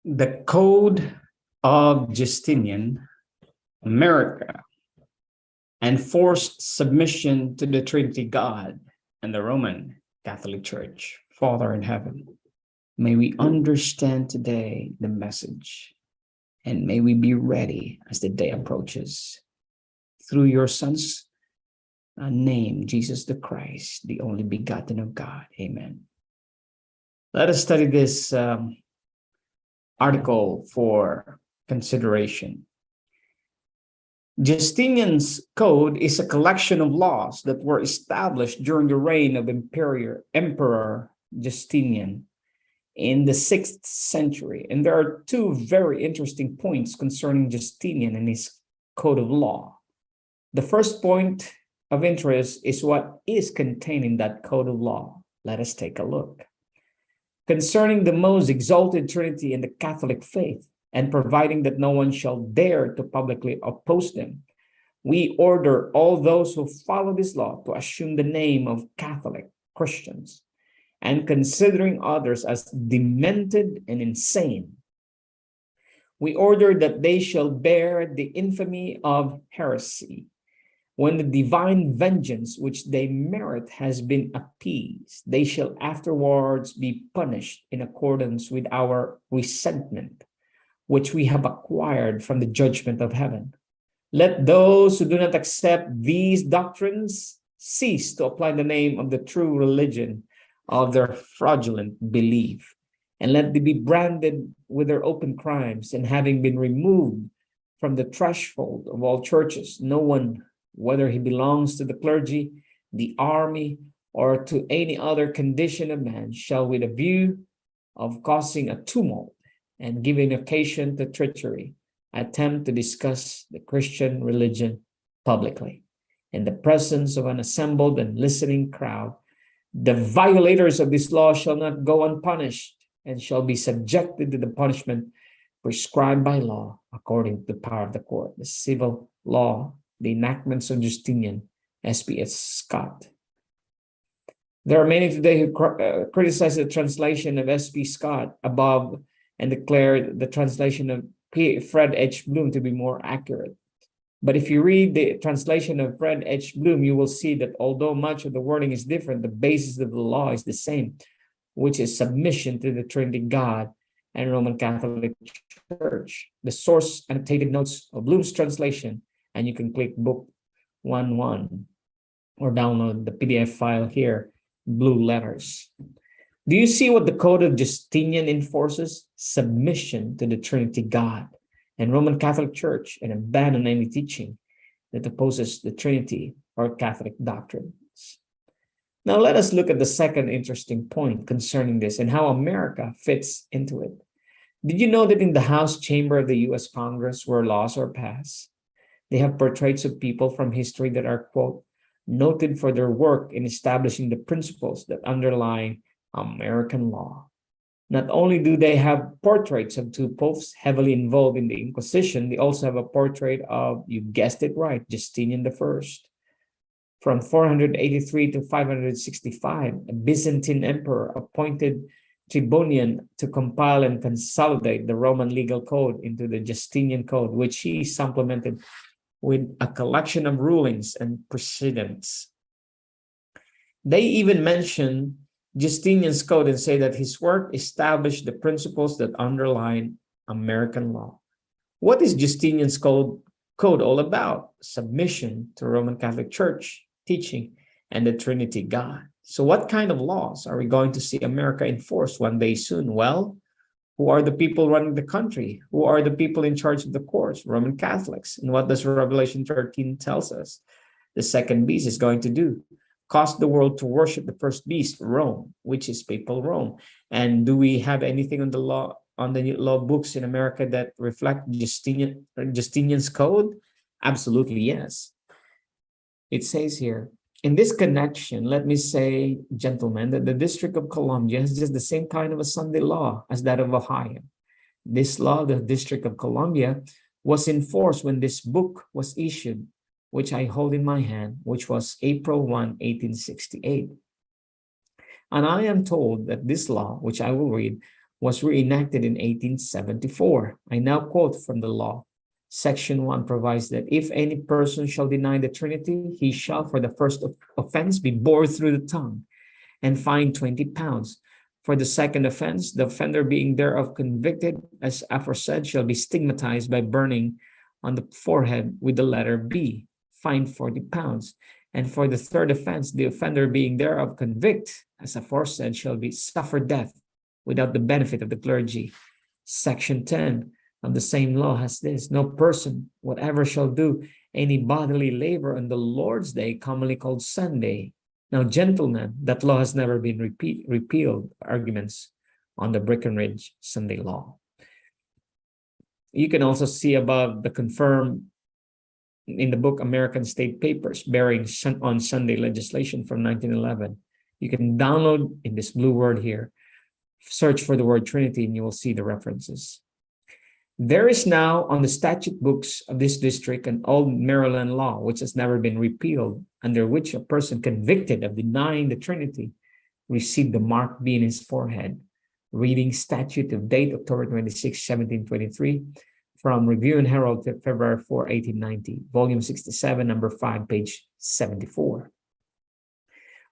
The Code of Justinian, America, enforced submission to the Trinity God and the Roman Catholic Church. Father in heaven, may we understand today the message, and may we be ready as the day approaches. Through your Son's name, Jesus the Christ, the only begotten of God. Amen. Let us study this article for consideration. Justinian's Code is a collection of laws that were established during the reign of Emperor Justinian in the 6th century. And there are two very interesting points concerning Justinian and his code of law. The first point of interest is what is contained in that code of law. Let us take a look. Concerning the most exalted Trinity in the Catholic faith, and providing that no one shall dare to publicly oppose them, we order all those who follow this law to assume the name of Catholic Christians, and considering others as demented and insane, we order that they shall bear the infamy of heresy. When the divine vengeance which they merit has been appeased, they shall afterwards be punished in accordance with our resentment, which we have acquired from the judgment of heaven. Let those who do not accept these doctrines cease to apply the name of the true religion of their fraudulent belief, and let them be branded with their open crimes, and having been removed from the threshold of all churches, no one, whether he belongs to the clergy, the army, or to any other condition of man, shall, with a view of causing a tumult and giving occasion to treachery, attempt to discuss the Christian religion publicly in the presence of an assembled and listening crowd. The violators of this law shall not go unpunished, and shall be subjected to the punishment prescribed by law according to the power of the court. The civil law, the enactments of Justinian, S.P.S. Scott. There are many today who criticize the translation of S.P. Scott above and declare the translation of Fred H. Bloom to be more accurate. But if you read the translation of Fred H. Bloom, you will see that although much of the wording is different, the basis of the law is the same, which is submission to the Trinity God and Roman Catholic Church. The source annotated notes of Bloom's translation, and you can click book 1.1 or download the PDF file here, blue letters. Do you see what the Code of Justinian enforces? Submission to the Trinity God and Roman Catholic Church, and abandon any teaching that opposes the Trinity or Catholic doctrines. Now let us look at the second interesting point concerning this and how America fits into it. Did you know that in the House chamber of the U.S. Congress, where laws are passed, they have portraits of people from history that are, quote, noted for their work in establishing the principles that underlie American law? Not only do they have portraits of two popes heavily involved in the Inquisition, they also have a portrait of, you guessed it right, Justinian I. From 483 to 565, a Byzantine emperor appointed Tribonian to compile and consolidate the Roman legal code into the Justinian Code, which he supplemented with a collection of rulings and precedents. They even mention Justinian's code and say that his work established the principles that underline American law. What is Justinian's code all about? Submission to Roman Catholic Church teaching and the Trinity God. So what kind of laws are we going to see America enforce one day soon? Well, who are the people running the country? Who are the people in charge of the courts? Roman Catholics. And what does Revelation 13 tells us? The second beast is going to do? Cause the world to worship the first beast, Rome, which is papal Rome. And do we have anything on the law books in America that reflect Justinian's code? Absolutely, yes. It says here, in this connection, let me say, gentlemen, that the District of Columbia has just the same kind of a Sunday law as that of Ohio. This law, the District of Columbia, was enforced when this book was issued, which I hold in my hand, which was April 1, 1868. And I am told that this law, which I will read, was reenacted in 1874. I now quote from the law. Section 1 provides that if any person shall deny the Trinity, he shall for the first offense be bored through the tongue and fined 20 pounds. For the second offense, the offender being thereof convicted, as aforesaid, shall be stigmatized by burning on the forehead with the letter B, fined 40 pounds. And for the third offense, the offender being thereof convicted, as aforesaid, shall be suffer death without the benefit of the clergy. Section 10 of the same law has this: no person whatever shall do any bodily labor on the Lord's day, commonly called Sunday. Now, gentlemen, that law has never been repealed. Arguments on the Breckinridge Sunday law. You can also see above the confirmed in the book American State Papers bearing on Sunday legislation from 1911. You can download in this blue word here, search for the word Trinity, and you will see the references. There is now on the statute books of this district an old Maryland law, which has never been repealed, under which a person convicted of denying the Trinity received the mark B in his forehead. Reading statute of date October 26, 1723, from Review and Herald, February 4, 1890, volume 67, number 5, page 74.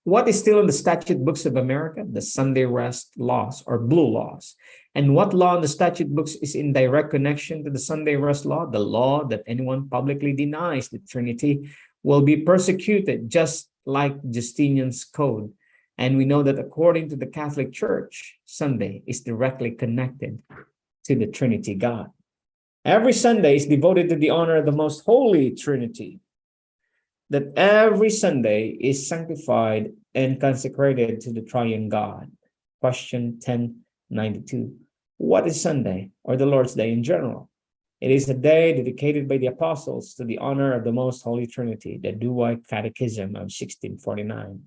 What is still in the statute books of America? The Sunday rest laws, or blue laws. And what law in the statute books is in direct connection to the Sunday rest law? The law that anyone publicly denies the Trinity will be persecuted, just like Justinian's code. And we know that according to the Catholic Church, Sunday is directly connected to the Trinity God. Every Sunday is devoted to the honor of the most holy Trinity. That every Sunday is sanctified and consecrated to the triune God. Question 1092. What is Sunday, or the Lord's Day in general? It is a day dedicated by the apostles to the honor of the most holy Trinity, the Douai Catechism of 1649.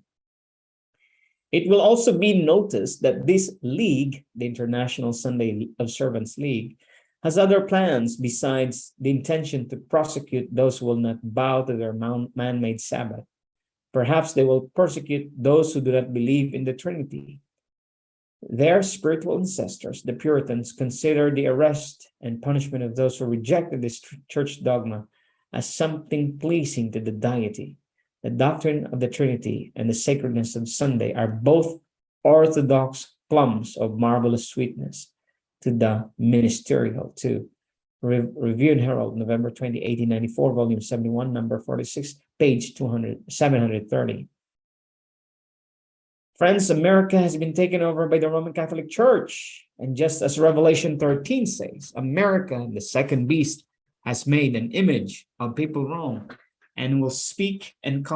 It will also be noticed that this league, the International Sunday Observance League, has other plans besides the intention to prosecute those who will not bow to their man-made Sabbath. Perhaps they will persecute those who do not believe in the Trinity. Their spiritual ancestors, the Puritans, considered the arrest and punishment of those who rejected this church dogma as something pleasing to the deity. The doctrine of the Trinity and the sacredness of Sunday are both orthodox plums of marvelous sweetness to the ministerial, too. Review and Herald, November 20, 1894, volume 71, number 46, page 730. Friends, America has been taken over by the Roman Catholic Church. And just as Revelation 13 says, America, the second beast, has made an image of papal Rome and will speak and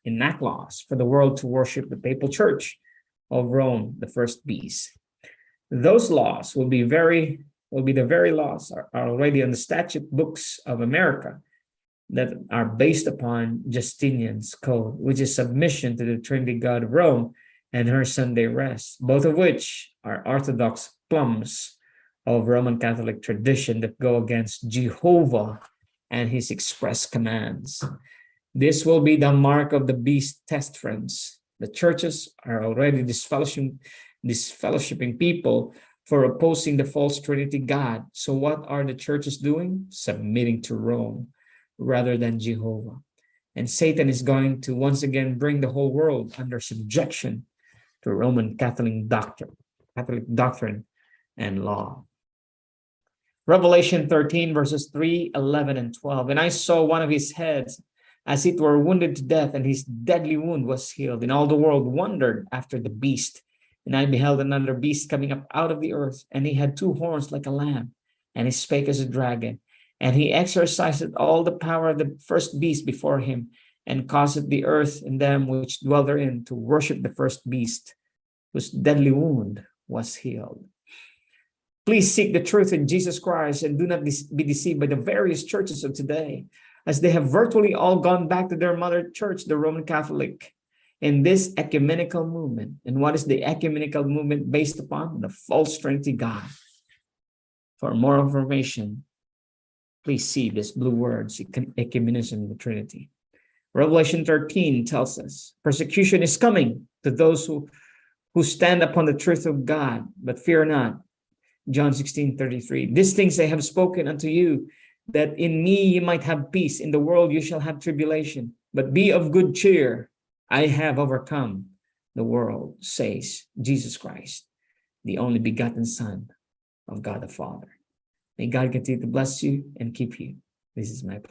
enact laws for the world to worship the papal church of Rome, the first beast. Those laws will be the very laws are already on the statute books of America that are based upon Justinian's code, which is submission to the Trinity God of Rome and her Sunday rest, both of which are orthodox plums of Roman Catholic tradition that go against Jehovah and his express commands. This will be the mark of the beast test, friends. The churches are already disfellowshipping people for opposing the false Trinity God. So what are the churches doing? Submitting to Rome rather than Jehovah. And Satan is going to once again bring the whole world under subjection to Roman Catholic doctrine and law. Revelation 13, verses 3, 11, and 12. And I saw one of his heads as it were wounded to death, and his deadly wound was healed. And all the world wondered after the beast. And I beheld another beast coming up out of the earth, and he had two horns like a lamb, and he spake as a dragon. And he exercised all the power of the first beast before him, and caused the earth and them which dwell therein to worship the first beast, whose deadly wound was healed. Please seek the truth in Jesus Christ and do not be deceived by the various churches of today, as they have virtually all gone back to their mother church, the Roman Catholic, in this ecumenical movement. And what is the ecumenical movement based upon? The false Trinity God. For more information, please see this blue words, ecumenism, the Trinity. Revelation 13 tells us persecution is coming to those who stand upon the truth of God, but fear not. John 16:33. These things I have spoken unto you, that in me ye might have peace. In the world you shall have tribulation, but be of good cheer. I have overcome the world, says Jesus Christ, the only begotten Son of God the Father. May God continue to bless you and keep you. This is my prayer.